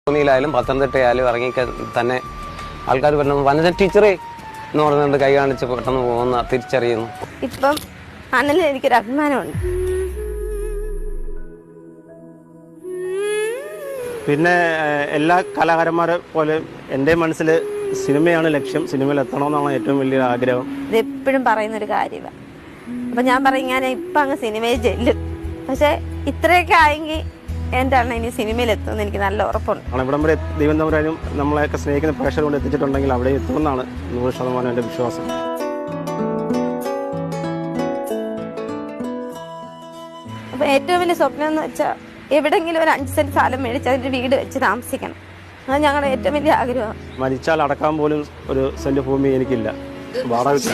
ഭൂമിയിലായാലും പത്തനംതിട്ടയായാലും ഇറങ്ങി തന്നെ ആൾക്കാർ പറഞ്ഞു വനജ ടീച്ചറെ എന്ന് പറഞ്ഞുകൊണ്ട് കൈ കാണിച്ച് പെട്ടെന്ന് പോകുന്ന തിരിച്ചറിയുന്നു. ഇപ്പം അനലിൽ എനിക്കൊരു അഭിമാനമുണ്ട്. പിന്നെ എല്ലാ കലാകാരന്മാരെ പോലെ എൻ്റെ മനസ്സിൽ സിനിമയാണ് ലക്ഷ്യം. സിനിമയിൽ എത്തണമെന്നാണ് ഏറ്റവും വലിയ ആഗ്രഹം. ഇത് എപ്പോഴും പറയുന്നൊരു കാര്യമാണ്. അപ്പം ഞാൻ പറയും ഞാൻ ഇപ്പം അങ്ങ് സിനിമയിൽ ചെല്ലും, പക്ഷെ ഇത്രയൊക്കെ ആയെങ്കിൽ എൻ്റെ അണ്ണ ഇനി സിനിമയിൽ എത്തുമെന്ന് എനിക്ക് നല്ല ഉറപ്പുണ്ട്. ഇവിടം വരെ ദൈവം തമ്പുരാനും നമ്മളെയൊക്കെ സ്നേഹിക്കുന്ന പ്രേക്ഷകർ കൊണ്ട് എത്തിച്ചിട്ടുണ്ടെങ്കിൽ അവിടെ എത്തുമെന്നാണ് 100% എൻ്റെ വിശ്വാസം. അപ്പം ഏറ്റവും വലിയ സ്വപ്നം എന്ന് വെച്ചാൽ എവിടെയെങ്കിലും ഒരു 5 സെന്റ് സ്ഥലം മേടിച്ച് അതിൻ്റെ വീട് വെച്ച് താമസിക്കണം. അത് ഞങ്ങളുടെ ഏറ്റവും വലിയ ആഗ്രഹമാണ്. മരിച്ചാൽ അടക്കാൻ പോലും ഒരു സെന്റ് ഭൂമി എനിക്കില്ല, വാടക.